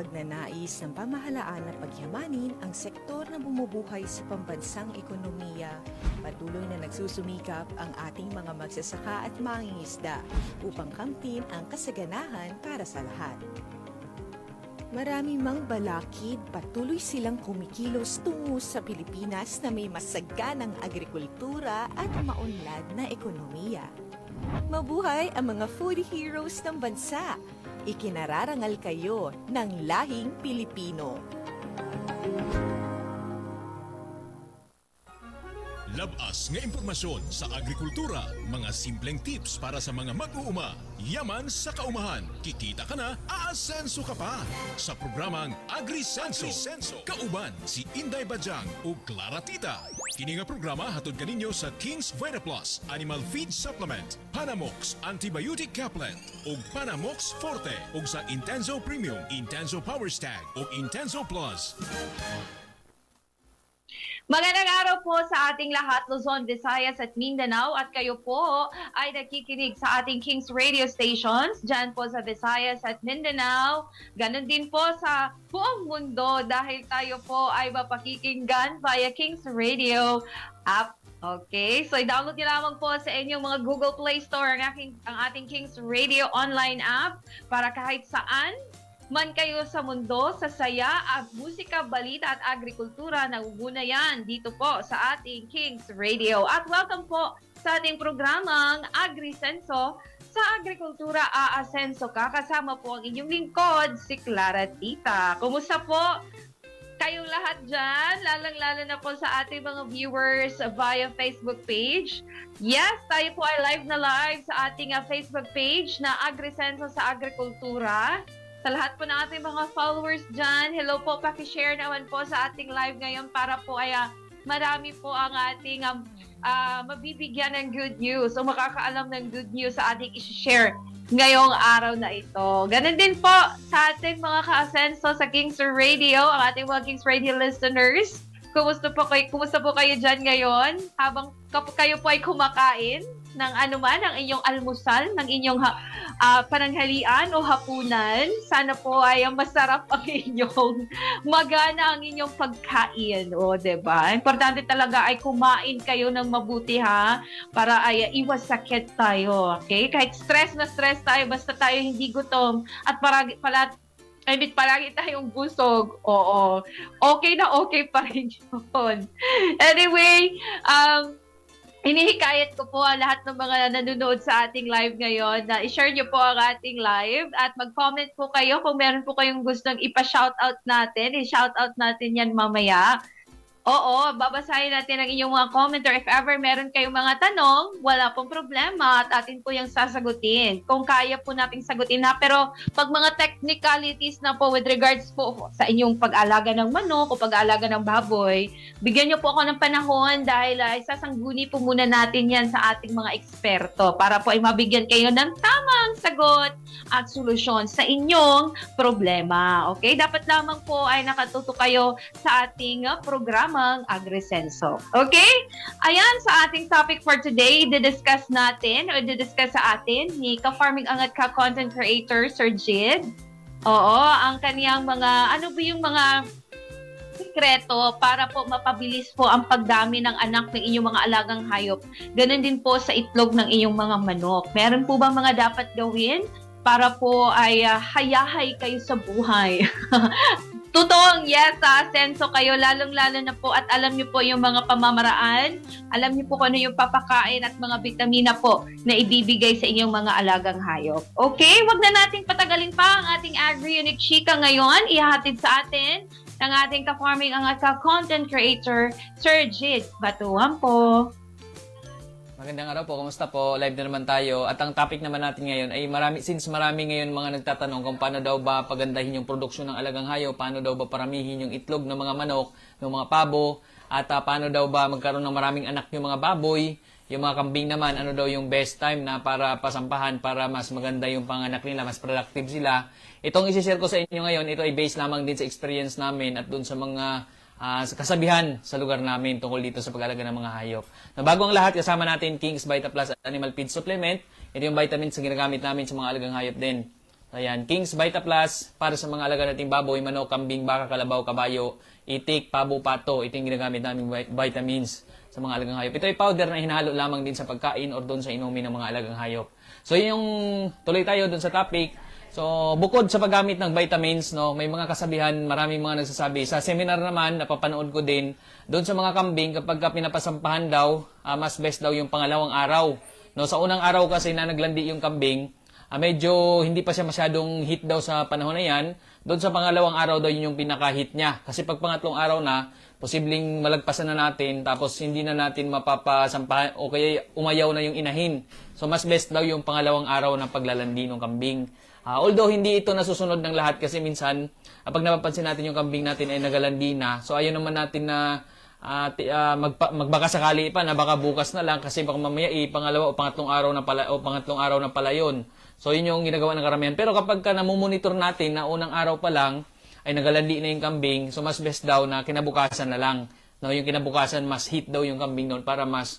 pagnanais ng pamahalaan na pagyamanin ang sektor na bumubuhay sa pambansang ekonomiya, patuloy na nagsusumikap ang ating mga magsasaka at mangingisda upang kamtin ang kasaganahan para sa lahat. Marami mang balakid, patuloy silang kumikilos tungo sa Pilipinas na may masaganang agrikultura at maunlad na ekonomiya. Mabuhay ang mga food heroes ng bansa! Ikinararangal kayo ng lahing Pilipino. Labas nga impormasyon sa agrikultura, mga simpleng tips para sa mga mag-uuma. Yaman sa kaumahan, kikita ka na, aasenso ka pa. Sa programang AgriSenso, kauban si Inday Bajang o Clara Tita. Kini nga programa hatod kaninyo sa King's VitaPlus Animal Feed Supplement, Panamox Antibiotic Caplet ug Panamox Forte ug sa Intenso Premium, Intenso Power Stag ug Intenso Plus. Magandang araw po sa ating lahat, Luzon, Visayas at Mindanao, at kayo po ay nakikinig sa ating King's Radio Stations dyan po sa Visayas at Mindanao. Ganon din po sa buong mundo dahil tayo po ay mapakikinggan via King's Radio app. Okay, so i-download nyo lamang po sa inyong mga Google Play Store ang ating King's Radio online app para kahit saan man kayo sa mundo, sa saya, musika, balita at agrikultura, nauuna yan dito po sa ating King's Radio. At welcome po sa ating programang AgriSenso. Sa agrikultura, aasenso ka. Kasama po ang inyong lingkod, si Clara Tita. Kumusta po kayong lahat dyan? Lalang-lalo na po sa ating mga viewers via Facebook page. Yes, tayo po ay live na live sa ating Facebook page na AgriSenso sa Agrikultura. Sa lahat po ng ating mga followers dyan, hello po, pakishare naman po sa ating live ngayon para po ay marami po ang ating mabibigyan ng good news o makakaalam ng good news sa ating isi-share ngayong araw na ito. Ganun din po sa ating mga ka-asenso sa King's Radio, ang ating mga King's Radio listeners. Kumusta po kayo dyan ngayon? Habang kayo po ay kumakain ng anuman, ang inyong almusal, ng inyong pananghalian o hapunan. Sana po ay masarap ang inyong magana ang inyong pagkain. O, diba? Importante talaga ay kumain kayo ng mabuti, ha? Para ay iwas sakit tayo. Okay? Kahit stress na stress tayo, basta tayo hindi gutom at palagi tayong busog. Oo. Okay na okay pa rin yun. Anyway, hinihikayat ko po ang lahat ng mga nanonood sa ating live ngayon na i-share nyo po ang ating live at mag-comment po kayo kung meron po kayong gustong ipa-shoutout natin. I-shoutout natin yan mamaya. Oo, babasahin natin ang inyong mga comment or if ever meron kayong mga tanong, wala pong problema at atin po yung sasagutin. Kung kaya po nating sagutin na, pero pag mga technicalities na po with regards po sa inyong pag-alaga ng manok o pag-alaga ng baboy, bigyan nyo po ako ng panahon dahil sasangguni po muna natin yan sa ating mga eksperto para po ay mabigyan kayo ng tamang sagot at solusyon sa inyong problema. Okay? Dapat lamang po ay nakatuto kayo sa ating programa AgriSenso. Okay? Ayan, sa ating topic for today, didiscuss sa atin ni Ka-Farming Angat Ka-Content Creator, Sir Jid. Oo, ang kaniyang mga, ano ba yung mga sikreto para po mapabilis po ang pagdami ng anak ng inyong mga alagang hayop. Ganun din po sa itlog ng inyong mga manok. Meron po ba mga dapat gawin para po ay hayahay kayo sa buhay? Totoong yes, senso kayo, lalong-lalo na po at alam niyo po yung mga pamamaraan, alam niyo po kung ano yung papakain at mga vitamina po na ibibigay sa inyong mga alagang hayop. Okay, wag na nating patagalin pa ang ating Agri-Unique Chika ngayon. Ihahatid sa atin ng ating ka-farming ang ka-content creator, Sir Jid Batuhan po. Magandang araw po, kumusta po? Live na naman tayo. At ang topic naman natin ngayon ay marami ngayon mga nagtatanong kung paano daw ba pagandahin yung produksyon ng alagang hayop, paano daw ba paramihin yung itlog ng mga manok, ng mga pabo, at paano daw ba magkaroon ng maraming anak yung mga baboy, yung mga kambing naman, ano daw yung best time na para pasampahan para mas maganda yung panganak nila, mas productive sila. Itong isi-share ko sa inyo ngayon, ito ay based lamang din sa experience namin at dun sa mga kasabihan sa lugar namin tungkol dito sa pag-alaga ng mga hayop. Na bago ang lahat, kasama natin King's VitaPlus Animal Feed Supplement. Ito yung vitamins na ginagamit namin sa mga alagang hayop din. Ayan, King's Vita Plus para sa mga alaga nating baboy, manok, kambing, baka, kalabaw, kabayo, itik, pabo, pato. Ito yung ginagamit naming vitamins sa mga alagang hayop. Ito ay powder na hinahalo lamang din sa pagkain or doon sa inumin ng mga alagang hayop. So yun yung tuloy tayo doon sa topic. So bukod sa paggamit ng vitamins, no, may mga kasabihan, maraming mga nagsasabi. Sa seminar naman, napapanood ko din, doon sa mga kambing, kapag pinapasampahan daw, mas best daw yung pangalawang araw. No, sa unang araw kasi na naglandi yung kambing, medyo hindi pa siya masyadong hit daw sa panahon na yan. Doon sa pangalawang araw daw yun yung pinaka-hit niya. Kasi pag pangatlong araw na, posibleng malagpasan na natin, tapos hindi na natin mapapasampahan o kaya umayaw na yung inahin. So mas best daw yung pangalawang araw ng paglalandi ng kambing. Although hindi ito nasusunod ng lahat kasi minsan, pag napapansin natin yung kambing natin ay nagalandi na, so ayaw naman natin na magbaka sakali pa na baka bukas na lang kasi baka mamaya pangalawa o pangatlong araw na pala yun. So yun yung ginagawa ng karamihan. Pero kapag namumonitor natin na unang araw pa lang ay nagalandi na yung kambing, so mas best daw na kinabukasan na lang. No, yung kinabukasan mas hit daw yung kambing noon para mas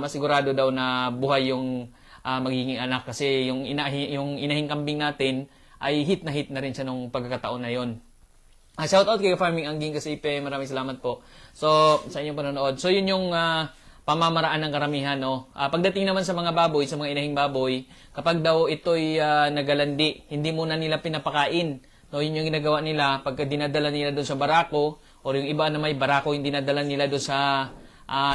sigurado daw na buhay yung magiging anak kasi yung inahing kambing natin ay hit na rin siya nung pagkakataon na yon. Shout out kay Farming Angging Kasipe, maraming salamat po. So sa inyong panonood. So yun yung pamamaraan ng karamihan, no. Pagdating naman sa mga baboy, sa mga inahing baboy, kapag daw ito'y nagalandi, hindi muna nila pinapakain. No, yun yung ginagawa nila pagka dinadala nila doon sa barako o yung iba na may barako yung dinadala nila doon sa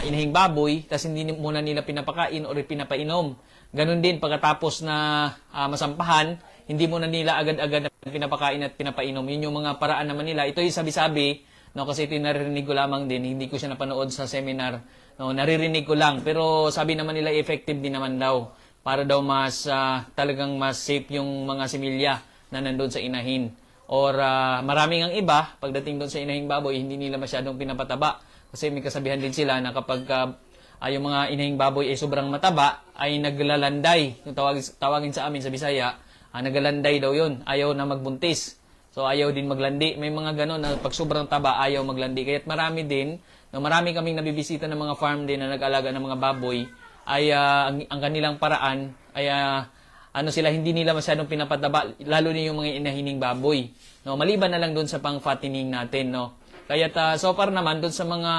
inahing baboy, tapos hindi muna nila pinapakain o pinapainom. Ganun din pagkatapos na masampahan, hindi muna nila agad-agad na pinapakain at pinapainom. Yun yung mga paraan naman nila. Ito yung sabi-sabi, no, kasi ito yung naririnig ko lamang din, hindi ko siya napanood sa seminar. No, naririnig ko lang, pero sabi naman nila effective din naman daw para daw mas talagang mas safe yung mga similya na nandun sa inahin. Or maraming ang iba, pagdating doon sa inahing baboy, hindi nila masyadong pinapataba. Kasi may kasabihan din sila na kapag yung mga inahing baboy ay sobrang mataba, ay naglalanday. Yung tawagin sa amin sa Bisaya, naglalanday daw yun. Ayaw na magbuntis. So ayaw din maglandi. May mga ganon na pag sobrang taba, ayaw maglandi. Kaya't marami din, marami kaming nabibisita ng mga farm din na nag-alaga ng mga baboy, ay ang kanilang paraan ay sila hindi nila masyadong pinapataba, lalo na yung mga inahining baboy. No, maliban na lang doon sa pang-fattening natin, no. Kaya so far naman doon sa mga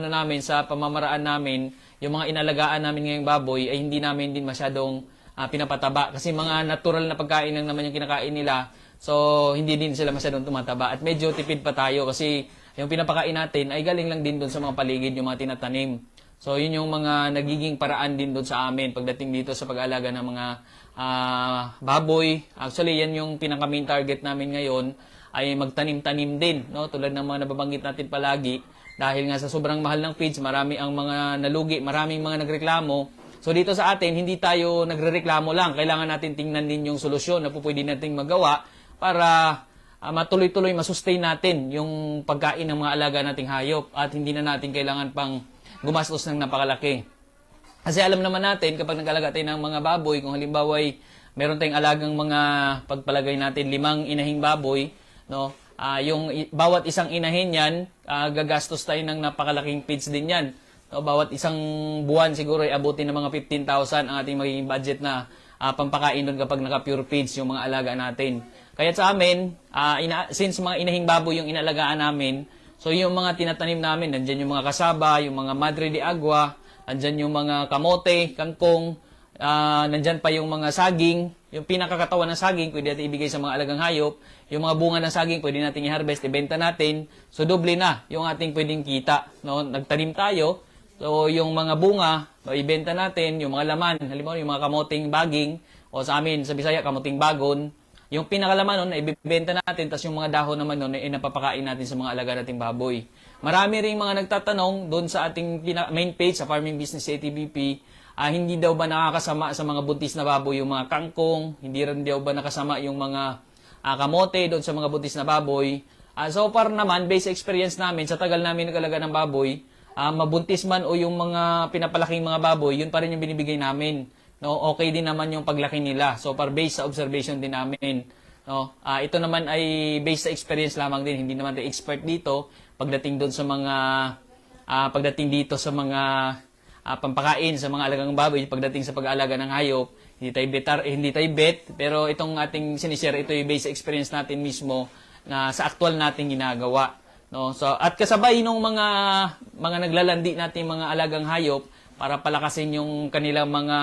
namin sa pamamaraan namin, yung mga inalagaan namin ngayong baboy ay hindi namin din masyadong pinapataba kasi mga natural na pagkain lang naman yung kinakain nila. So hindi din sila masyadong tumataba at medyo tipid pa tayo kasi yung pinapakain natin ay galing lang din doon sa mga paligid, yung mga tinatanim. So yun yung mga nagiging paraan din doon sa amin pagdating dito sa pag-aalaga ng mga baboy. Actually yan yung pinaka-main target namin ngayon ay magtanim-tanim din, no? Tulad ng mga nababanggit natin palagi, dahil nga sa sobrang mahal ng feeds, marami ang mga nalugi, maraming mga nagreklamo. So dito sa atin, hindi tayo nagrereklamo lang. Kailangan natin tingnan din yung solusyon na pwede nating magawa para matuloy-tuloy masustain natin yung pagkain ng mga alaga nating hayop at hindi na natin kailangan pang gumastos ng napakalaki. Kasi alam naman natin, kapag nag-alaga tayo ng mga baboy, kung halimbawa ay meron tayong alagang mga pagpalagay natin 5 inahing baboy, no? Yung bawat isang inahin yan, gagastos tayo ng napakalaking feeds din yan. No? Bawat isang buwan siguro ay abutin ng mga 15,000 ang ating magiging budget na pampakain doon kapag naka-pure feeds yung mga alaga natin. Kaya sa amin, since mga inahing baboy yung inalagaan namin, so yung mga tinatanim namin, nandyan yung mga kasaba, yung mga madre de agua, nandyan yung mga kamote, kangkong, nandyan pa yung mga saging, yung pinakakatawan ng saging, pwede natin ibigay sa mga alagang hayop. Yung mga bunga ng saging, pwede natin i-harvest, ibenta natin. So, doble na yung ating pwedeng kita. No? Nagtanim tayo, so yung mga bunga, ibenta natin, yung mga laman, halimbawa yung mga kamoting baging, o sa amin, sa Bisaya, kamoting bagon, yung pinakalaman nun, ibibenta natin, tapos yung mga dahon naman nun, napapakain natin sa mga alaga nating baboy. Marami rin mga nagtatanong doon sa ating main page, sa Farming Business ATBP, hindi daw ba nakakasama sa mga buntis na baboy yung mga kangkong, hindi rin daw ba nakasama yung mga kamote doon sa mga buntis na baboy. So far naman, based experience namin, sa tagal namin nag-alaga ng baboy, mabuntis man o yung mga pinapalaking mga baboy, yun pa rin yung binibigay namin. No, okay din naman yung paglaki nila. So far, based sa observation din namin. No, ito naman ay based sa experience lamang din, hindi naman tayo expert dito pagdating doon sa mga pampakain sa mga alagang baboy pagdating sa pag-aalaga ng hayop. Hindi tayo bet, pero itong ating sinishare, ito yung based experience natin mismo na sa aktual nating ginagawa. No? So, at kasabay nung mga naglalandi natin mga alagang hayop para palakasin yung kanilang mga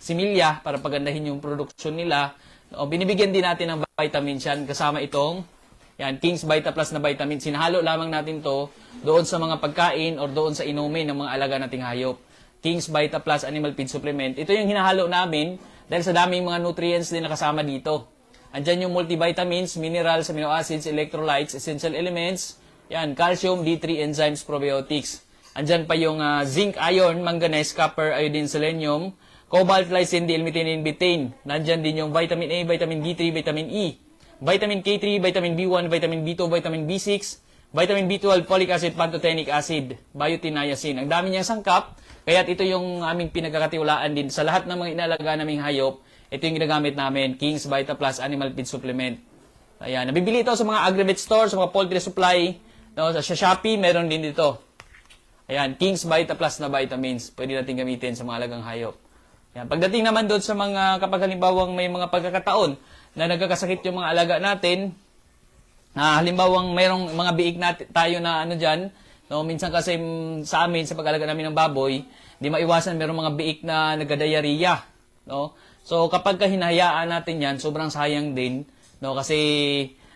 similya, para pagandahin yung produksyon nila, no? Binibigyan din natin ng vitamins yan kasama itong King's Vita Plus na vitamin. Sinahalo lamang natin to doon sa mga pagkain or doon sa inumin ng mga alaga nating hayop. King's Vita Plus Animal Feed Supplement. Ito yung hinahalo namin dahil sa daming mga nutrients din na kasama dito. Andyan yung multivitamins, minerals, amino acids, electrolytes, essential elements, calcium, D3, enzymes, probiotics. Andyan pa yung zinc, iron, manganese, copper, iodine, selenium, cobalt, lysine, D-L-methionine, betaine. Nandyan din yung vitamin A, vitamin D3, vitamin E, vitamin K3, vitamin B1, vitamin B2, vitamin B6, vitamin B12, folic acid, pantothenic acid, biotin, niacin. Ang dami niyang sangkap, kaya ito yung aming pinagkakatiwalaan din sa lahat ng mga inalaga naming hayop. Ito yung ginagamit namin, King's Vita Plus Animal Feed Supplement. Ayan, nabibili ito sa mga agri-vet store, sa mga poultry supply, no, sa Shopee, meron din dito. Ayan, King's Vita Plus na vitamins, pwede natin gamitin sa mga alagang hayop. Ayan, pagdating naman doon sa mga, kapag halimbawang may mga pagkakataon na nagkakasakit yung mga alaga natin, halimbawang mayroong mga biik tayo na dyan, no, minsan kasi sa amin, sa pag-alaga namin ng baboy, di maiwasan mayroong mga biik na nagka-diarrhea, no? So, kapag hinahayaan natin yan, sobrang sayang din, no, kasi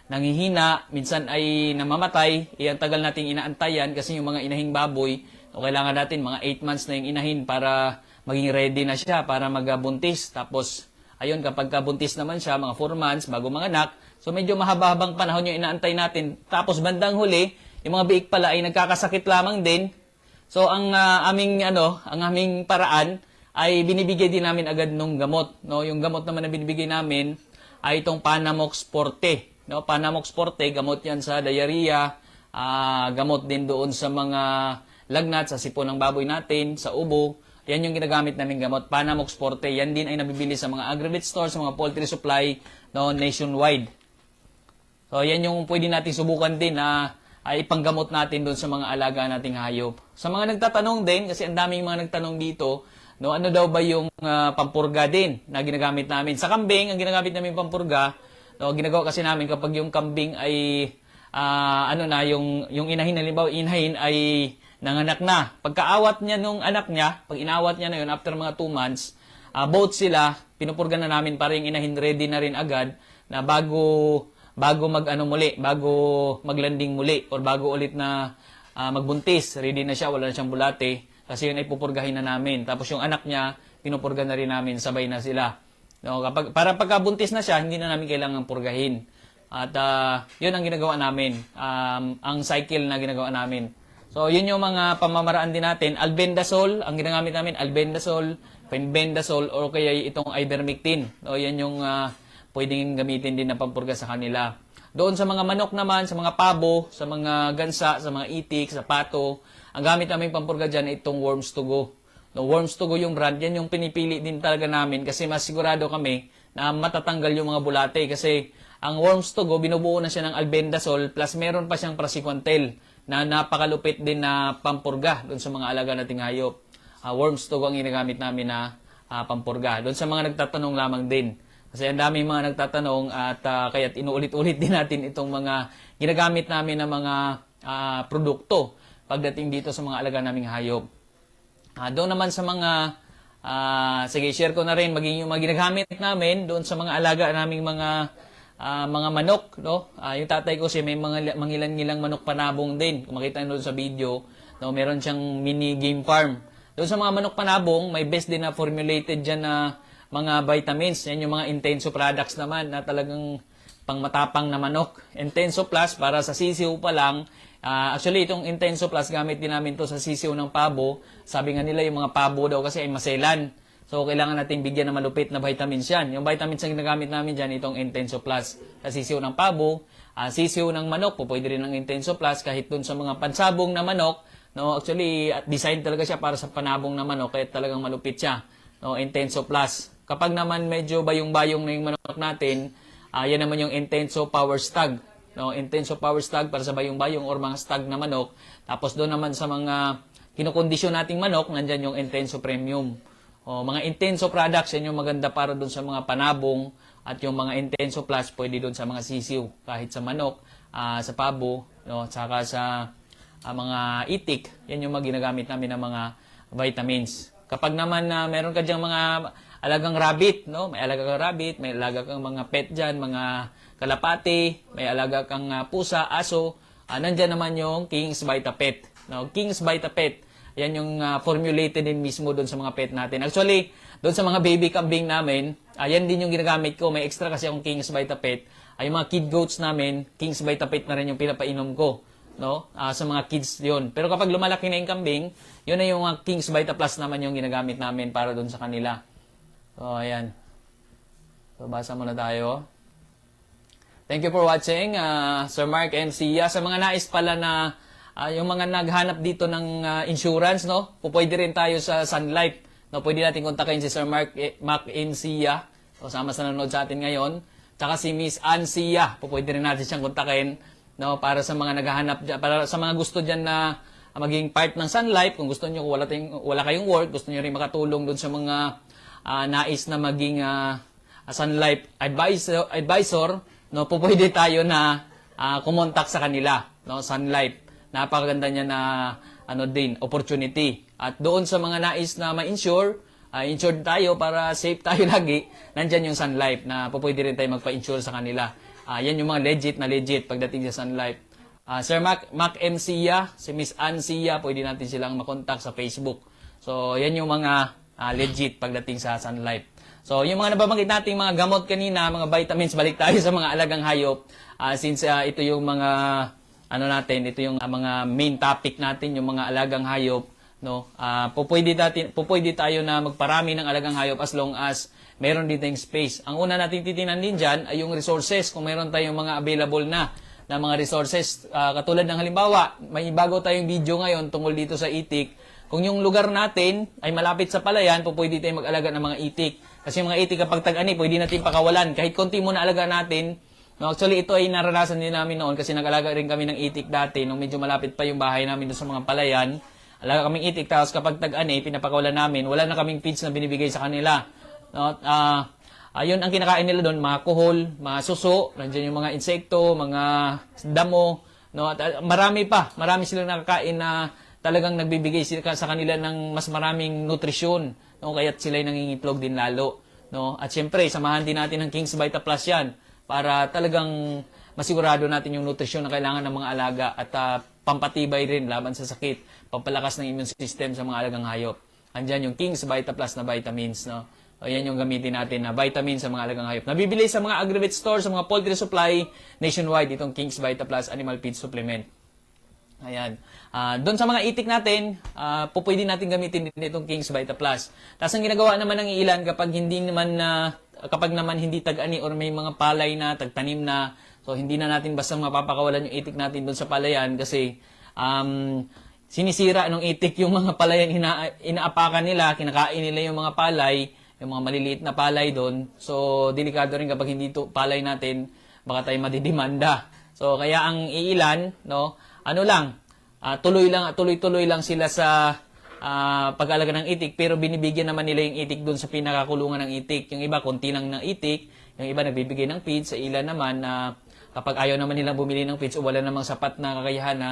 nanghihina, minsan ay namamatay, ang tagal nating inaantayan kasi yung mga inahing baboy, no, kailangan natin mga 8 months na yung inahin para maging ready na siya para magbuntis. Tapos, ayun, kapag buntis naman siya, mga 4 months bago manganak, so medyo mahaba-habang panahon yung inaantay natin. Tapos, bandang huli, yung mga biik pala ay nagkakasakit lamang din. So, ang aming paraan ay binibigay din namin agad nung gamot. No? Yung gamot naman na binibigay namin ay itong Panamox Forte. No? Panamox Forte, gamot yan sa diarrhea, gamot din doon sa mga lagnat, sa sipon ng baboy natin, sa ubo. Yan yung ginagamit namin gamot, Panamox Forte. Yan din ay nabibili sa mga agri-vet store, sa mga poultry supply, no, nationwide. So, yan yung pwede natin subukan din na ay ipanggamot natin doon sa mga alaga nating hayop. Sa mga nagtatanong din, kasi ang daming mga nagtanong dito, no, ano daw ba yung pampurga din na ginagamit namin? Sa kambing, ang ginagamit namin pampurga, no, ginagawa kasi namin kapag yung kambing ay yung inahin, halimbawa inahin ay nanganak na. Pagkaawat niya nung anak niya, pag inawat niya na yun, after mga 2 months, both sila, pinupurga na namin para yung inahin ready na rin agad na bago maglanding muli or bago ulit na magbuntis, ready na siya, wala na siyang bulate, kasi yun ay pupurgahin na namin. Tapos yung anak niya, pinupurga na rin namin, sabay na sila. No, para pagkabuntis na siya, hindi na namin kailangang purgahin. At yun ang ginagawa namin, ang cycle na ginagawa namin. So, yun yung mga pamamaraan din natin. Albendazole, ang ginagamit namin, albendazole, fenbendazole, o kaya itong ivermectin. So, yan yung pwedeng gamitin din na pampurga sa kanila. Doon sa mga manok naman, sa mga pabo, sa mga gansa, sa mga itik, sa pato, ang gamit namin pampurga dyan itong Worms to Go. No, Worms to Go yung brand, yan yung pinipili din talaga namin kasi mas sigurado kami na matatanggal yung mga bulate. Kasi ang Worms to Go, binubuo na siya ng albendazole plus meron pa siyang praziquantel na napakalupit din na pampurga doon sa mga alaga nating hayop. Worms to Go ang ginagamit namin na pampurga. Doon sa mga nagtatanong lamang din. Kasi ang dami mga nagtatanong at kaya inuulit-ulit din natin itong mga ginagamit namin na mga produkto pagdating dito sa mga alaga naming hayop. Doon naman sa mga, sige, share ko na rin maging yung mga ginagamit namin doon sa mga alaga naming mga manok, no? Yung tatay ko siya may mga mangilan-ngilang manok panabong din. Kung makita nyo doon sa video, no, meron siyang mini game farm. Doon sa mga manok panabong, may best din na formulated dyan na mga vitamins. Yan yung mga Intenso products naman na talagang pangmatapang na manok. Intenso Plus para sa sisiw pa lang. Actually, itong Intenso Plus gamit din namin to sa sisiw ng pabo. Sabi nga nila yung mga pabo daw kasi ay maselan. So, kailangan natin bigyan ng malupit na vitamins yan. Yung vitamins na ginagamit namin dyan, itong Intenso Plus. Sa sisiw ng pabo, sisiw ng manok, pwede rin ng Intenso Plus kahit dun sa mga pansabong na manok. No, actually, design talaga siya para sa panabong na manok, kaya talagang malupit siya. No, Intenso Plus. Kapag naman medyo bayong-bayong na yung manok natin, yan naman yung Intenso Power Stag. No, Intenso Power Stag para sa bayong-bayong or mga stag na manok. Tapos doon naman sa mga kinokondisyon nating manok, nandyan yung Intenso Premium. Mga Intenso products, yan yung maganda para doon sa mga panabong, at yung mga Intenso Plus, pwede doon sa mga sisiw, kahit sa manok, sa pabo, no, saka sa mga itik, yan yung mga ginagamit namin ng mga vitamins. Kapag naman meron ka diyang mga alagang rabbit, no, may alaga kang rabbit, may alaga kang mga pet dyan, mga kalapati, may alaga kang pusa, aso, nandyan naman yung King's Vita Pet. No, King's Vita Pet, yan yung formulated din mismo doon sa mga pet natin. Actually, doon sa mga baby kambing namin, yan din yung ginagamit ko. May extra kasi akong King's Vita Pet. Ay yung mga kid goats namin, King's Vita Pet na rin yung pinapainom ko, no? Sa mga kids yun. Pero kapag lumalaki na yung kambing, yun na yung King's Vita Plus naman yung ginagamit namin para doon sa kanila. So, ayan. So, basa muna tayo. Thank you for watching, Sir Mark and Sia. Sa mga nais pala na yung mga naghanap dito ng insurance, no? Pwede rin tayo sa Sun Life. No, pwede natin kontakin si Sir Mark and Sia. So, sama sa nanonood sa atin ngayon. Tsaka si Miss Ann Sia. Pwede rin natin siyang kontakin, no? Para sa mga naghahanap dyan, para sa mga gusto dyan na maging part ng Sun Life. Kung gusto nyo, wala kayong work, gusto nyo rin makatulong dun sa mga nais na maging Sun Life advisor, no? Pwede tayo na kumontak sa kanila, no? Sun Life. Napakaganda niya na opportunity. At doon sa mga nais na ma-insure, insured tayo para safe tayo lagi, nandyan yung Sun Life na pwede rin tayo magpa-insure sa kanila. Yan yung mga legit pagdating sa Sun Life. Sir Mac M. Sia, si Miss Ann Sia, pwede natin silang makontak sa Facebook. So, yan yung mga legit pagdating sa Sun Life. So, yung mga nababanggit nating mga gamot kanina, mga vitamins, balik tayo sa mga alagang hayop. Since ito yung mga ito yung mga main topic natin, yung mga alagang hayop, no? Pupwede tayo na magparami ng alagang hayop as long as meron din tayong space. Ang una natin titingnan din dyan ay yung resources. Kung meron tayong mga available na mga resources, katulad ng halimbawa, may bago tayong video ngayon tungkol dito sa itik. Kung yung lugar natin ay malapit sa palayan, pwede tayong mag-alaga ng mga itik. Kasi yung mga itik kapag tag-ani, pwede natin pakawalan. Kahit konti mo na alaga natin. No, actually, ito ay naranasan din namin noon kasi nag-alaga rin kami ng itik dati nung medyo malapit pa yung bahay namin doon sa mga palayan. Alaga kaming itik, tapos kapag tag-ani, pinapakawalan namin. Wala na kaming feeds na binibigay sa kanila. No, ayun ang kinakain nila doon, mga kuhol, mga suso, nandiyan yung mga insekto, mga damo. No, at marami silang nakakain na talagang nagbibigay sila sa kanila ng mas maraming nutrisyon. No, kaya't sila ay nangingitlog din lalo. No, at syempre, samahan din natin ng King's Vita Plus yan, para talagang masigurado natin yung nutrisyon na kailangan ng mga alaga at pampatibay rin laban sa sakit, pampalakas ng immune system sa mga alagang hayop. Andyan yung King's Vita Plus na vitamins, no? O yan yung gamitin natin na vitamins sa mga alagang hayop. Nabibili sa mga agri-vet store, sa mga poultry supply nationwide, itong King's Vita Plus Animal Feed Supplement. Ayan. Doon sa mga itik natin, pwede natin gamitin din itong King's Vita Plus. Tapos ang ginagawa naman ng ilan kapag naman hindi tag-ani or may mga palay na, tagtanim na, so hindi na natin basta mapapakawalan yung itik natin doon sa palayan kasi sinisira ng itik yung mga palayan, inaapakan nila, kinakain nila yung mga palay, yung mga maliliit na palay doon. So, delikado rin kapag hindi to palay natin, baka tayo madidimanda. So, kaya ang iilan, no, tuloy-tuloy lang sila sa pag-alaga ng itik, pero binibigyan naman nila yung itik doon sa pinakakulungan ng itik. Yung iba, konti lang ng itik. Yung iba, nagbibigay ng feeds. Sa ilan naman, kapag ayaw naman nilang bumili ng feeds o wala namang sapat na kakayahan na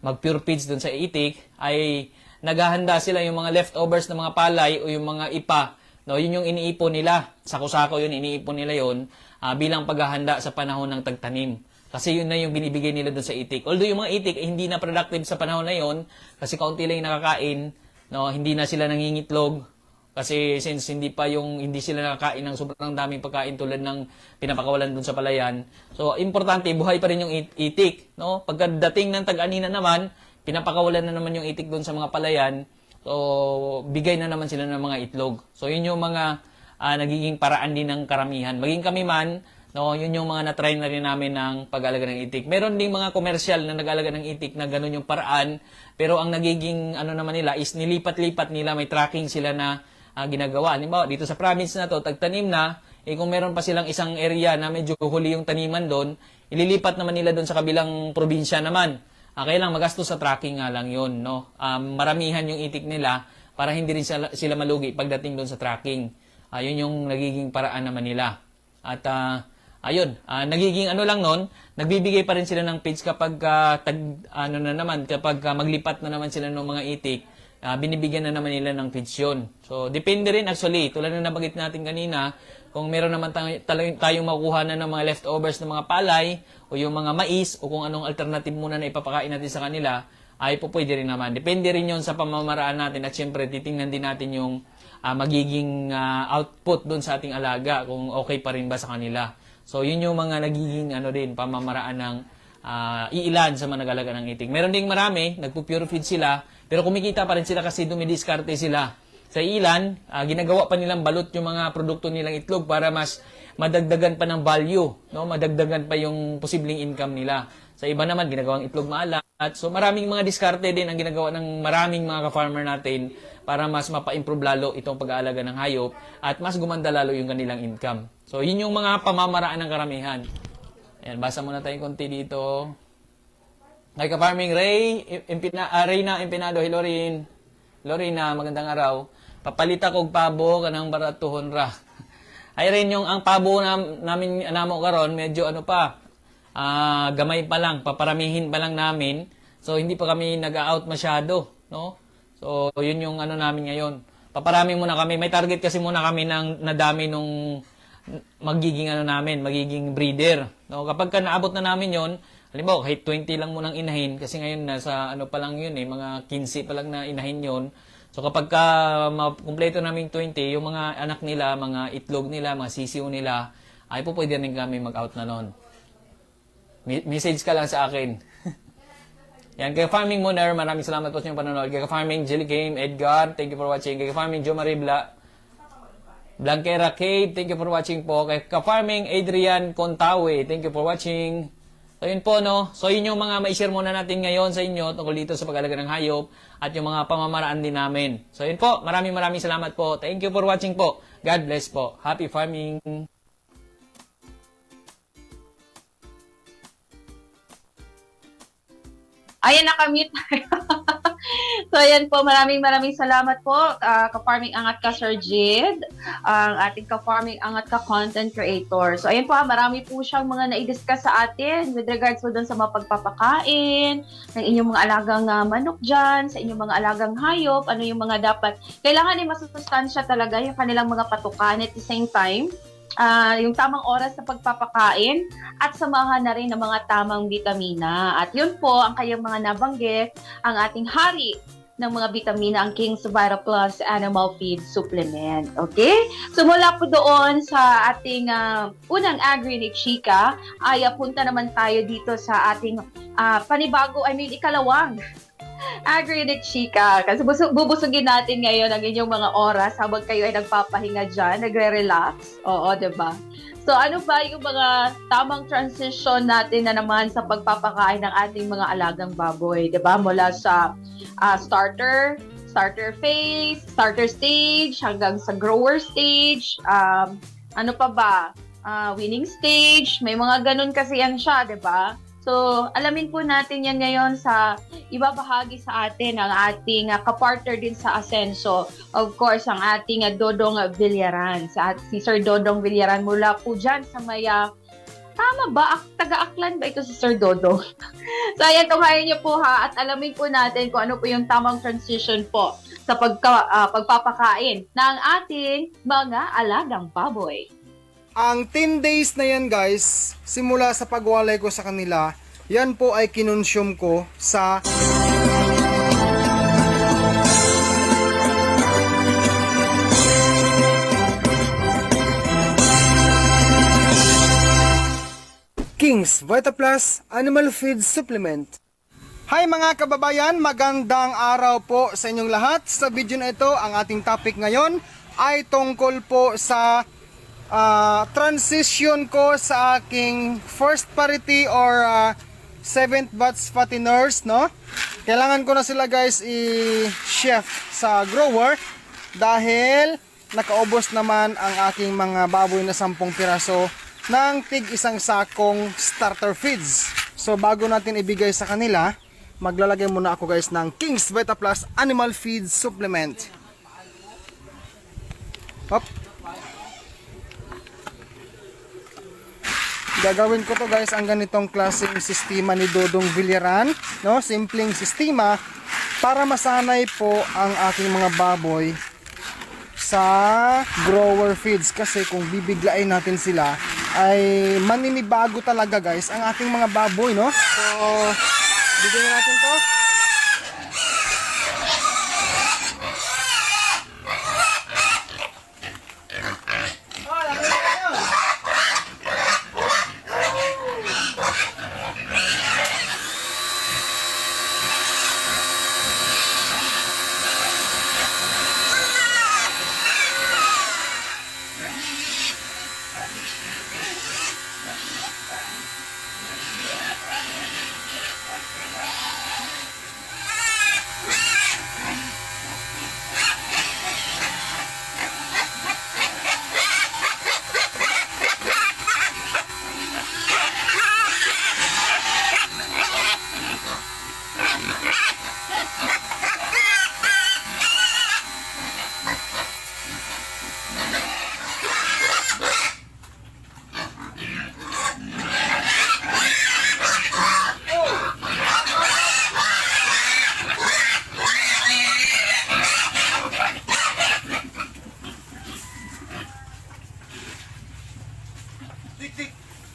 mag-pure feeds doon sa itik, ay naghahanda sila yung mga leftovers na mga palay o yung mga ipa. No, yun yung iniipon nila. Sako-sako yun, iniipon nila yun bilang paghahanda sa panahon ng tagtanim. Kasi yun na yung binibigay nila doon sa itik. Although yung mga itik hindi na productive sa panahon na yun, kasi kaunti lang yung nakakain, no, hindi na sila nangingitlog kasi since hindi sila nakakain ng sobrang daming pagkain tulad ng pinapakawalan dun sa palayan. So importante, buhay pa rin yung itik, no? Pagkadating ng tag-ani na naman, pinapakawalan na naman yung itik dun sa mga palayan. So bigay na naman sila ng mga itlog. So yun yung mga nagiging paraan din ng karamihan. Maging kami man, no, yun yung mga na-try na rin namin ng pag-alaga ng itik. Meron ding mga komersyal na nag-alaga ng itik na ganun yung paraan, pero ang nagiging naman nila is nilipat-lipat nila, may tracking sila na ginagawa. Halimbawa, dito sa province na to, tagtanim na, kung meron pa silang isang area na medyo huli yung taniman doon, ililipat naman nila doon sa kabilang probinsya naman. Kaya lang magastos sa tracking nga lang yun, no? Maramihan yung itik nila para hindi rin sila malugi pagdating doon sa tracking. Yun yung nagiging paraan naman nila. At ayun, nagiging ano lang nun, nagbibigay pa rin sila ng feeds kapag kapag maglipat na naman sila ng mga itik, binibigyan na naman nila ng feeds yun. So, depende rin actually, tulad na nabanggit natin kanina, kung meron naman tayong makukuha na ng mga leftovers ng mga palay, o yung mga mais, o kung anong alternative muna na ipapakain natin sa kanila, ay po pwede rin naman. Depende rin yun sa pamamaraan natin at syempre titingnan din natin yung magiging output doon sa ating alaga, kung okay pa rin ba sa kanila. So, yun yung mga nagiging pamamaraan ng iilan sa mga nag-alaga ng itik. Meron ding marami, nagpo-pure feed sila, pero kumikita pa rin sila kasi dumidiskarte sila. Sa ilan, ginagawa pa nilang balot yung mga produkto nilang itlog para mas madagdagan pa ng value, no? Madagdagan pa yung posibleng income nila. Sa iba naman, ginagawang itlog maalat. So maraming mga diskarte din ang ginagawa ng maraming mga ka-farmer natin para mas mapa-improve lalo itong pag-aalaga ng hayop at mas gumanda lalo yung kanilang income. So yun yung mga pamamaraan ng karamihan. Ayan, basa muna tayong konti dito. Kay ka-farming Reyna Empinado, hello rin. Lorena, magandang araw. Papalita kog pabo kanang baratuhon ra. Ay rin yung ang pabo namin namo karon medyo gamay pa lang, paparamihin pa lang namin. So hindi pa kami nag-out masyado, no? So yun yung namin ngayon. Paparami muna kami. May target kasi muna kami ng nadami nung magiging magiging breeder. No, kapag naabot na namin yon, halimbawa kahit 20 lang munang inahin kasi ngayon nasa pa lang yun mga 15 pa lang na inahin yon. So kapag kumpleto namin 20, yung mga anak nila, mga itlog nila, mga sisiw nila, ay po pwede rin kami mag-out na noon. Message ka lang sa akin. Yan, kay Farming Moner, maraming salamat po sa inyong panonood. Kay Farming Jelly Game, Edgar, thank you for watching. Kay Farming Jo Maribla, Blanquera Cave, thank you for watching po. Kay Farming Adrian Contawe, thank you for watching. So yun po, no? So yun yung mga ma-share muna natin ngayon sa inyo tungkol dito sa pag-alaga ng hayop at yung mga pamamaraan din namin. So yun po, maraming salamat po. Thank you for watching po. God bless po. Happy farming! Ayan, nakamute. So, ayan po, maraming salamat po, ka-farming angat ka, Sir Jid, ang ating ka-farming angat ka content creator. So, ayan po, marami po siyang mga na-discuss sa atin with regards po dun sa mga pagpapakain, ng inyong mga alagang manok dyan, sa inyong mga alagang hayop, ano yung mga dapat. Kailangan ay masusustansya talaga yung kanilang mga patukan at the same time, yung tamang oras sa pagpapakain at samahan na rin ng mga tamang vitamina. At yun po ang kayang mga nabanggit, ang ating hari ng mga vitamina, ang King's Vita Plus Animal Feed Supplement. Okay? So mula po doon sa ating unang Agri ni Chika, ay punta naman tayo dito sa ating ikalawang Agri ni Chika. Kasi bubusugin natin ngayon ang inyong mga oras habang kayo ay nagpapahinga dyan, nagre-relax. Oo, diba? So, ano ba yung mga tamang transition natin na naman sa pagpapakain ng ating mga alagang baboy? Diba? Mula sa starter phase, starter stage, hanggang sa grower stage, ano pa ba? Winning stage, may mga ganun kasi yan siya, diba? So, alamin po natin yan ngayon sa ibabahagi sa atin ang ating kapartner din sa Asenso. Of course, ang ating Dodong Villaran. Si Sir Dodong Villaran mula po dyan sa maya. Tama ba? Taga-Aklan ba ito si Sir Dodong? So, ayan, tunghayan niyo po ha at alamin po natin kung ano po yung tamang transition po sa pagpapakain ng ating mga alagang baboy. Ang 10 days na yan guys, simula sa pagwalay ko sa kanila, yan po ay kinonsume ko sa King's Vita Plus Animal Feed Supplement. Hi mga kababayan, magandang araw po sa inyong lahat. Sa video na ito, ang ating topic ngayon ay tungkol po sa transition ko sa aking first parity or 7th batch fatteners, no? Kailangan ko na sila guys i-shift sa grower dahil nakaubos naman ang aking mga baboy na 10 piraso ng tig isang sakong starter feeds. So bago natin ibigay sa kanila, maglalagay muna ako guys ng King's Vita Plus Animal Feed Supplement. Hop. Gagawin ko to guys ang ganitong klaseng sistema ni Dodong Villaran, no? Simpleng sistema para masanay po ang aking mga baboy sa grower feeds, kasi kung bibiglain natin sila ay maninibago talaga guys ang ating mga baboy, no? So, bigyan natin to.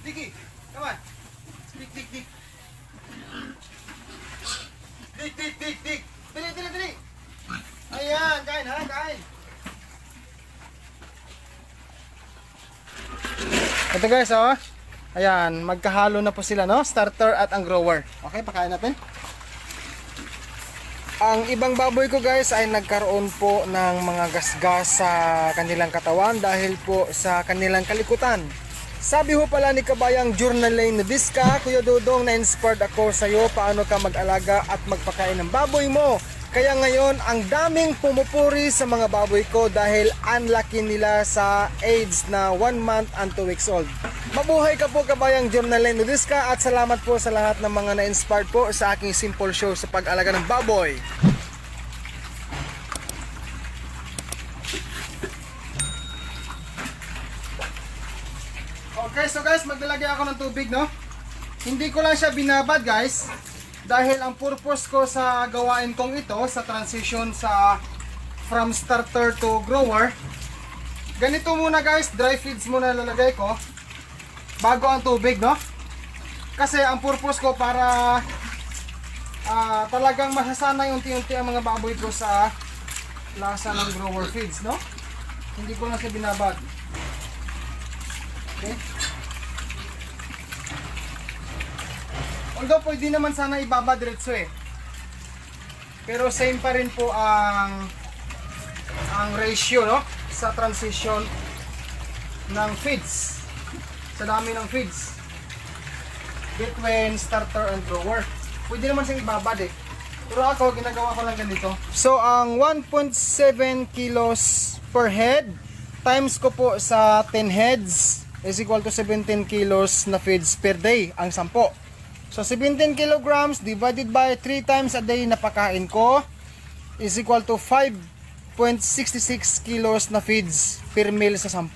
Diki, come on. Dik. Dik. Dili. Ayan, kain ha, kain. Ito guys, oh. Ayan, magkahalo na po sila, no? Starter at ang grower. Okay, pakain natin. Ang ibang baboy ko guys ay nagkaroon po ng mga gasgas sa kanilang katawan dahil po sa kanilang kalikutan. Sabi ho pala ni kabayang Journaline Nadiska, Kuya Dodong, na-inspired ako sa iyo paano ka mag-alaga at magpakain ng baboy mo. Kaya ngayon, ang daming pumupuri sa mga baboy ko dahil unlucky nila sa age na 1 month and 2 weeks old. Mabuhay ka po kabayang Journaline Nadiska at salamat po sa lahat ng mga na-inspired po sa aking simple show sa pag-alaga ng baboy. Okay, so guys, maglalagay ako ng tubig, no? Hindi ko lang siya binabad, guys, dahil ang purpose ko sa gawain kong ito, sa transition from starter to grower, ganito muna guys, dry feeds muna lalagay ko bago ang tubig, no? Kasi ang purpose ko para talagang masasanay unti-unti ang mga baboy ko sa lasa ng grower feeds, no? Hindi ko lang siya binabad. Okay. Although pwede naman sana ibaba diretso eh. Pero same pa rin po ang ratio, no? Sa transition ng feeds. Sa dami ng feeds between starter and grower. Pwede naman siyang ibabad eh. Pero ako, ginagawa ko lang ganito. So ang 1.7 kilos per head times ko po sa 10 heads is equal to 17 kilos na feeds per day, ang 10. So 17 kilograms divided by 3 times a day na pakain ko is equal to 5.66 kilos na feeds per meal sa 10.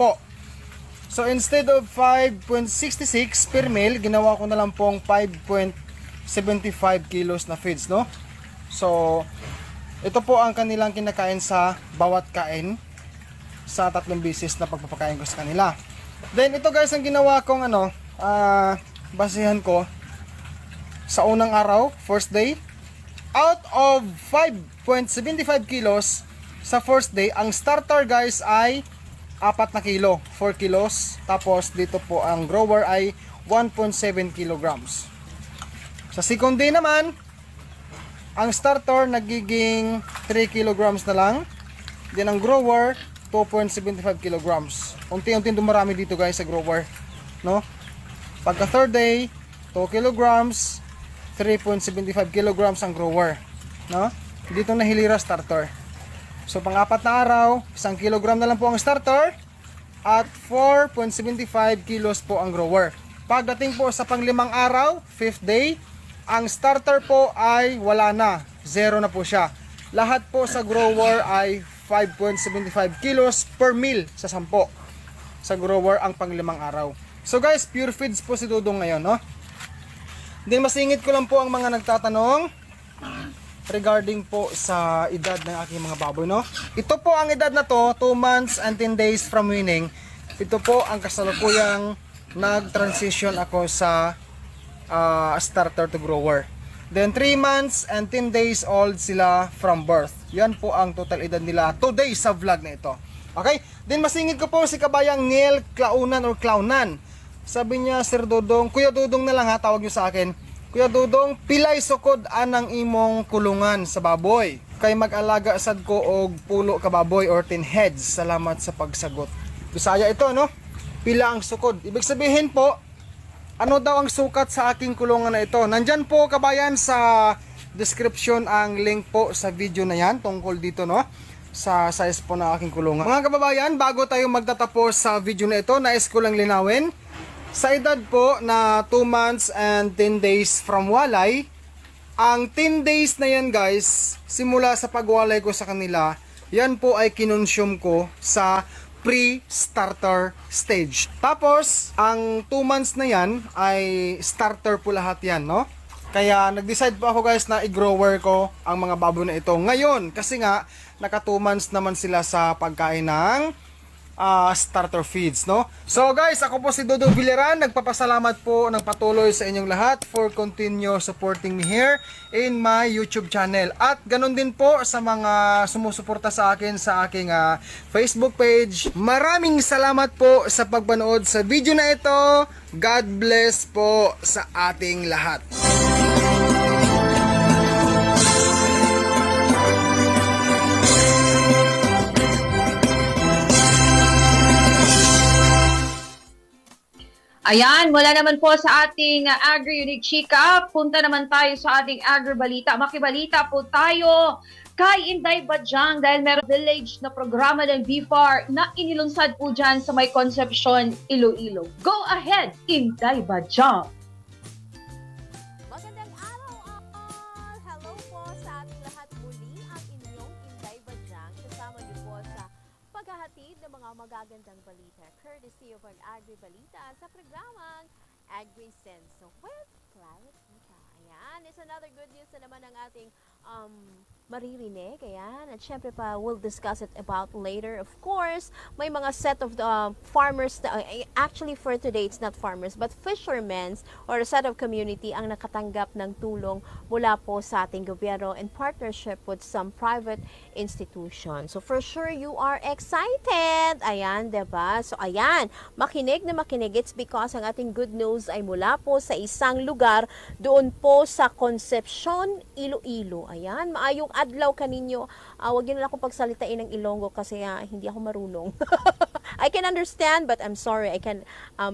So instead of 5.66 per meal, ginawa ko na lang pong 5.75 kilos na feeds, no? So ito po ang kanilang kinakain sa bawat kain sa 3 beses na pagpapakain ko sa kanila. Then ito guys ang ginawa kong basihan ko sa unang araw, first day. Out of 5.75 kilos sa first day, ang starter guys ay 4 na kilo, 4 kilos. Tapos dito po ang grower ay 1.7 kilograms. Sa second day naman, ang starter nagiging 3 kilograms na lang. Then ang grower 2.75 kilograms. Unti-unti dumarami dito guys sa grower, no? Pagka third day, 2 kilograms, 3.75 kilograms ang grower, no? Dito na hilira starter. So pang-4 na araw, 1 kilogram na lang po ang starter at 4.75 kilos po ang grower. Pagdating po sa pang-5 araw, 5th day, Ang starter po ay wala na, zero na po siya. Lahat po sa grower ay 5.75 kilos per meal sa 10 sa grower ang pang 5 araw. So guys, pure feeds po si Dudong ngayon, no? Then masingit ko lang po ang mga nagtatanong regarding po sa edad ng aking mga baboy, no? Ito po ang edad na to, 2 months and 10 days from weaning. Ito po ang kasalukuyang nag-transition ako sa starter to grower. Then 3 months and 10 days old sila from birth. Yan po ang total edad nila today sa vlog na ito. Okay? Then masingit ko po si kabayang Neil Claunan or Claunan. Sabi niya, Sir Dudong, Kuya Dudong na lang ha, tawag niyo sa akin. Kuya Dudong, pilay sukod anang imong kulungan sa baboy. Kay mag-alaga sad ko og pulo ka baboy or 10 heads. Salamat sa pagsagot. Bisaya ito, no? Pila ang sukod. Ibig sabihin po, ano daw ang sukat sa aking kulungan na ito? Nandyan po kabayan sa description ang link po sa video na yan tungkol dito, no? Sa size po na aking kulungan. Mga kababayan, bago tayo magtatapos sa video na ito, nais ko lang linawin. Sa edad po na 2 months and 10 days from walay, ang 10 days na yan guys, simula sa pagwalay ko sa kanila, yan po ay kinonsume ko sa pre-starter stage. Tapos, ang 2 months na yan ay starter po lahat yan, no? Kaya nag-decide po ako guys na i-grower ko ang mga baboy na ito ngayon. Kasi nga, naka 2 months naman sila sa pagkain ng starter feeds, no? So guys, ako po si Dodo Villaran. Nagpapasalamat po ng patuloy sa inyong lahat for continue supporting me here in my YouTube channel. At ganun din po sa mga sumusuporta sa akin sa aking Facebook page. Maraming salamat po sa pagpanood sa video na ito. God bless po sa ating lahat. Ayan, wala naman po sa ating Agri-Unique Chika. Punta naman tayo sa ating Agri-Balita. Makibalita po tayo kay Inday Badyang dahil meron village na programa ng BFAR na inilunsad po dyan sa may Concepcion, Iloilo. Go ahead, Inday Badyang! Magandang araw all! Hello po sa ating lahat muli ang inyong Inday Badyang. Kasama niyo po sa paghahatid ng mga magagandang balita courtesy of ang Agri-Balita sa programang Agri-Senso with Clarita. Ayan, it's another good news na naman ang ating maririnig. Ayan, at syempre pa, we'll discuss it about later. Of course, may mga set of farmers, actually for today, it's not farmers, but fishermen or a set of community ang nakatanggap ng tulong mula po sa ating gobyerno in partnership with some private institutions. So for sure, you are excited. Ayan, diba? So ayan, makinig na makinig. It's because ang ating good news ay mula po sa isang lugar doon po sa Concepcion, Iloilo. Ayan, maayong adlaw kaninyo. Huwag yun lang akong pagsalitain ng Ilonggo kasi hindi ako marunong. I can understand but I'm sorry, I can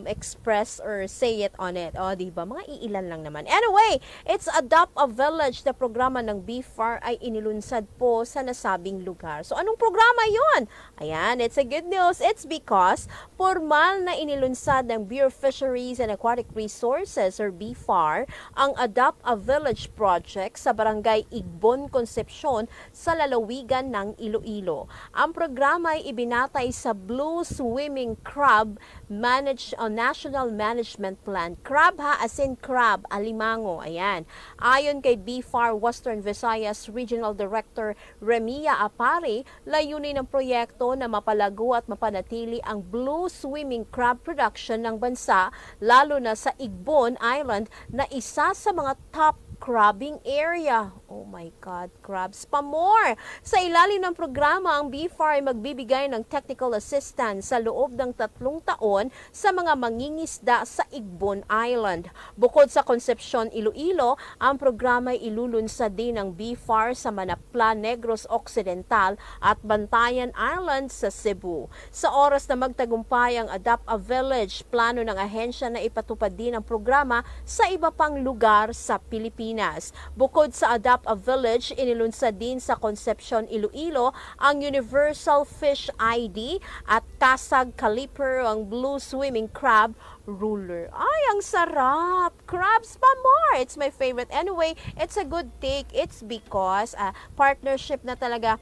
express or say it on it. O, diba? Mga iilan lang naman. Anyway, it's Adopt a Village na programa ng BFAR ay inilunsad po sa nasabing lugar. So, anong programa yon? Ayan, it's a good news. It's because formal na inilunsad ng Bureau of Fisheries and Aquatic Resources or BFAR ang Adopt a Village project sa barangay Igbon, Concepcion sa lalawigan ng Iloilo. Ang programa ay ibinatay sa Blue Swimming Crab National Management Plan. Crab ha, as in crab, alimango. Ayan. Ayon kay BFAR Western Visayas Regional Director Remia Apari, layunin ng proyekto na mapalago at mapanatili ang blue swimming crab production ng bansa, lalo na sa Igbon Island na isa sa mga top crabbing area. Oh my God, crabs pa more! Sa ilalim ng programa, ang BFAR ay magbibigay ng technical assistance sa loob ng 3 taon sa mga mangingisda sa Igbon Island. Bukod sa Concepcion, Iloilo, ang programa ay ilulunsad din ng BFAR sa Manapla, Negros Occidental at Bantayan Island sa Cebu. Sa oras na magtagumpay ang Adopt a Village, plano ng ahensya na ipatupad din ang programa sa iba pang lugar sa Pilipinas. Pilipinas. Bukod sa Adopt a Village, inilunsad din sa Concepcion, Iloilo ang Universal Fish ID at Tasag Caliper, ang Blue Swimming Crab Ruler. Ay, ang sarap! Crabs pa more! It's my favorite. Anyway, it's a good take. It's because partnership na talaga,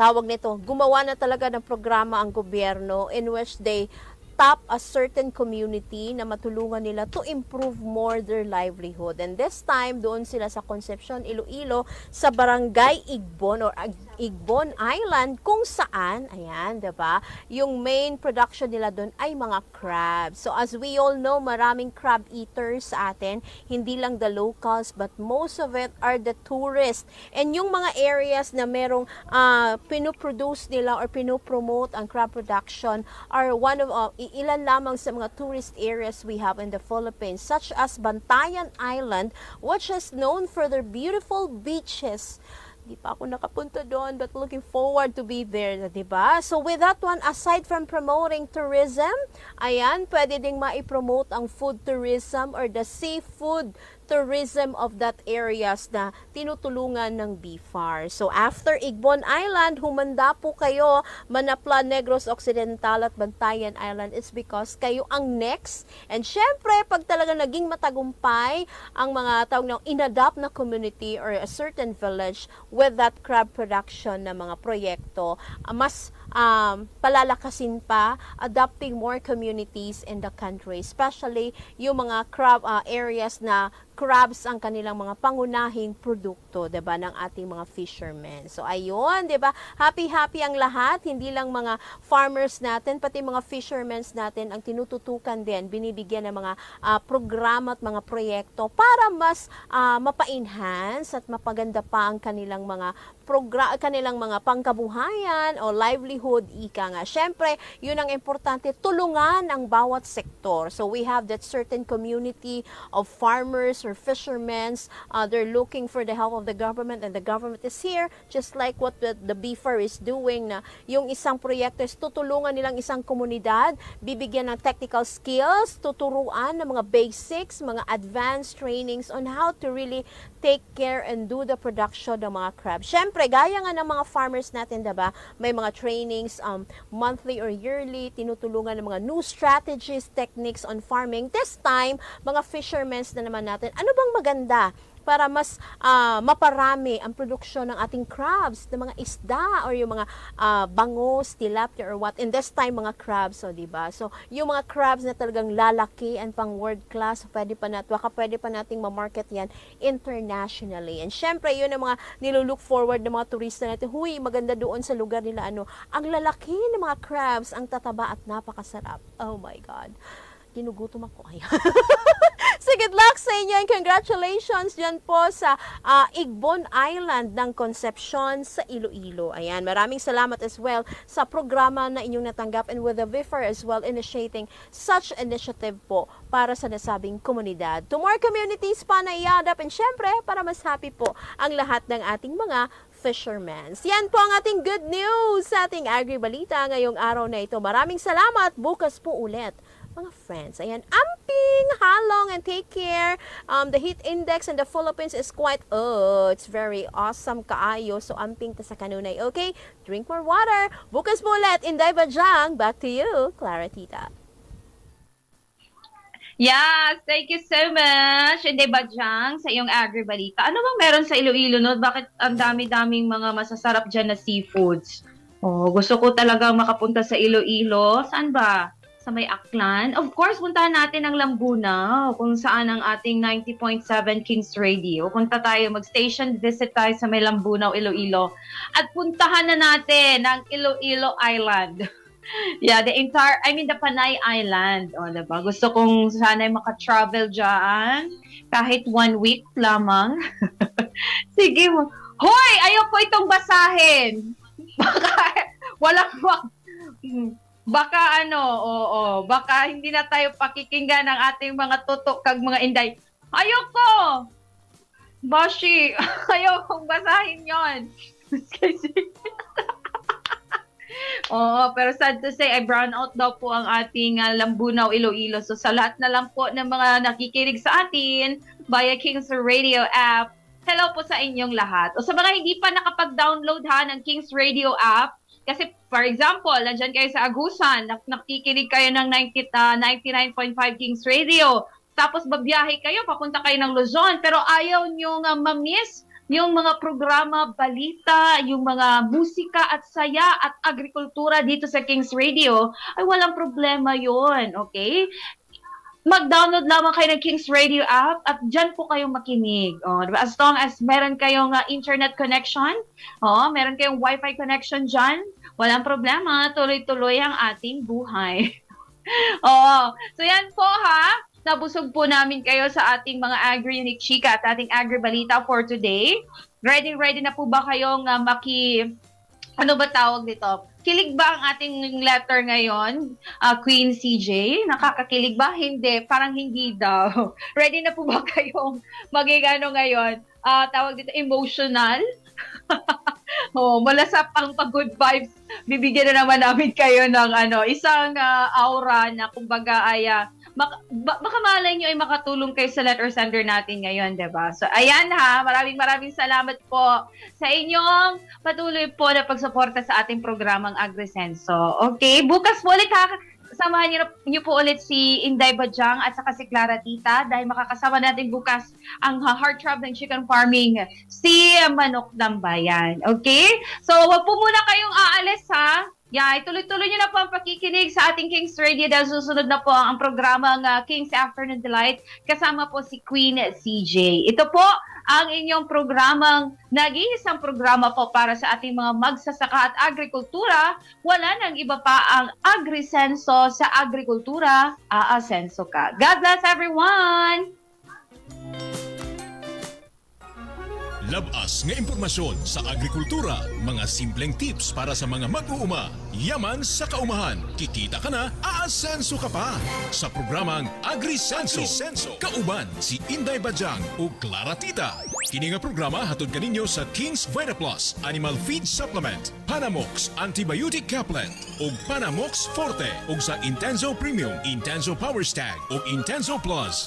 tawag nito, gumawa na talaga ng programa ang gobyerno in which they tap a certain community na matulungan nila to improve more their livelihood. And this time, doon sila sa Concepcion, Iloilo, sa Barangay Igbon or Igbon Island, kung saan, ayan, diba, yung main production nila doon ay mga crabs. So as we all know, maraming crab eaters sa atin, hindi lang the locals, but most of it are the tourists. And yung mga areas na merong pinoproduce nila or pinopromote ang crab production are one of ilan lamang sa mga tourist areas we have in the Philippines, such as Bantayan Island, which is known for their beautiful beaches. Di pa ako nakapunta doon, but looking forward to be there, diba? So with that one, aside from promoting tourism, ayan, pwede ding maipromote ang food tourism or the seafood tourism of that areas na tinutulungan ng BFAR. So after Igbon Island, humanda po kayo, Manapla, Negros Occidental at Bantayan Island. It's because kayo ang next. And syempre, pag talaga naging matagumpay ang mga tawag ng inadapt na community or a certain village with that crab production na mga proyekto, mas palalakasin pa, adopting more communities in the country, especially yung mga crab areas na crabs ang kanilang mga pangunahing produkto, 'di ba, ng ating mga fishermen. So ayun, 'di ba? Happy ang lahat, hindi lang mga farmers natin, pati mga fishermen natin ang tinututukan din, binibigyan ng mga programa at mga proyekto para mas mapa-enhance at mapaganda pa ang kanilang mga kanilang mga pangkabuhayan o livelihood, ika nga. Syempre, yun ang importante, tulungan ang bawat sektor. So we have that certain community of farmers or fishermen. They're looking for the help of the government, and the government is here, just like what the BFAR is doing, na yung isang proyekto is tutulungan nilang isang komunidad, bibigyan ng technical skills, tuturuan ng mga basics, mga advanced trainings on how to really take care and do the production ng mga crabs. Syempre, gaya nga ng mga farmers natin, diba? May mga trainings monthly or yearly, tinutulungan ng mga new strategies, techniques on farming. This time, mga fishermen na naman natin, ano bang maganda para mas maparami ang produksyon ng ating crabs, ng mga isda or yung mga bangos, tilapia or what. In this time, mga crabs, so diba? So, yung mga crabs na talagang lalaki and pang world class, pwede pa nating ma-market yan internationally. And syempre, yun ang mga nilulook forward ng mga turista natin. Huy, maganda doon sa lugar nila, ang lalaki ng mga crabs, ang tataba at napakasarap. Oh my God. Ginugutom ako. So good luck sa inyo and congratulations dyan po sa Igbon Island ng Concepcion sa Iloilo. Ayan, maraming salamat as well sa programa na inyong natanggap and with the BFAR as well initiating such initiative po para sa nasabing komunidad. To more communities pa na i-adapt and syempre para mas happy po ang lahat ng ating mga fishermen. Yan po ang ating good news sa ating Agri-Balita ngayong araw na ito. Maraming salamat. Bukas po ulit, mga friends. Ayan, amping, halong, and take care. The heat index in the Philippines is quite, it's very awesome kaayo. So, amping ta sa kanunay. Okay? Drink more water. Bukas po ulit, Inday Bajang. Back to you, Clara Tita. Yes, thank you so much, Inday Bajang, sa iyong Agri-Balita. Ano bang meron sa Iloilo, no? Bakit ang dami-daming mga masasarap dyan na seafoods? Oh, gusto ko talagang makapunta sa Iloilo. Saan ba? Sa may Aklan. Of course, puntahan natin ang Lambunaw, kung saan ang ating 90.7 Kings Radio. Punta tayo, mag-station visit tayo sa may Lambunaw, Iloilo. At puntahan na natin ang Iloilo Island. Yeah, the Panay Island. O, diba? Gusto kong sana'y maka-travel dyan. Kahit 1 week lamang. Sige mo. Hoy! Ayoko itong basahin. Baka baka hindi na tayo pakikinggan ng ating mga tutok kag mga inday. Ayoko! Bashi, ayokong basahin yon. Oo, pero sad to say, ay brown out daw po ang ating Lambunaw, Iloilo. So sa lahat na lang po ng mga nakikinig sa atin via Kings Radio app, hello po sa inyong lahat. O sa mga hindi pa nakapag-download ng Kings Radio app, kasi for example, nandyan kayo sa Agusan, nakikinig kayo ng 99.5 Kings Radio, tapos babiyahe kayo, papunta kayo ng Luzon, pero ayaw nyo nga ma-miss yung mga programa, balita, yung mga musika at saya at agrikultura dito sa Kings Radio, ay walang problema yon, okay? Mag-download lamang kayo ng Kings Radio app at dyan po kayong makinig. Diba? As long as meron kayong internet connection, meron kayong wifi connection dyan, walang problema, tuloy-tuloy ang ating buhay. So yan po ha. Nabusog po namin kayo sa ating mga Agri-Unique Chika at ating Agri-Balita for today. Ready na po ba kayong ano ba tawag dito? Kilig ba ang ating letter ngayon, Queen CJ? Nakakakilig ba? Hindi. Parang hindi daw. Ready na po ba kayong maging ngayon? Tawag dito, emotional? Mula sa pang-good vibes, bibigyan na naman namin kayo ng isang aura na kumbaga ay baka malay nyo ay makatulong kayo sa letter sender natin ngayon, diba? So, ayan ha, maraming salamat po sa inyong patuloy po na pagsuporta sa ating programang AgriSenso. Okay, bukas po ulit ha, samahan niyo po ulit si Inday Bajang at saka si Clara Tita dahil makakasama natin bukas ang heartthrob ng chicken farming, si Manok ng Bayan. Okay? So, wag po muna kayong aalis ha. Yeah, ituloy-tuloy niyo na po ang pakikinig sa ating Kings Radio dahil susunod na po ang programang Kings Afternoon Delight kasama po si Queen CJ. Ito po ang inyong programang nag-iisang programa po para sa ating mga magsasaka at agrikultura. Wala nang iba pa ang AgriSenso sa agrikultura, aasenso ka. God bless everyone! Labas nga impormasyon sa agrikultura, mga simpleng tips para sa mga mag-uuma. Yaman sa kaumahan, kikita ka na, aasenso ka pa. Sa programang AgriSenso, kauban si Inday Bajang o Clara Tita. Kini nga programa hatod kaninyo sa King's Vita Plus Animal Feed Supplement, Panamox Antibiotic Caplet ug Panamox Forte ug sa Intenso Premium, Intenso Power Stag ug Intenso Plus.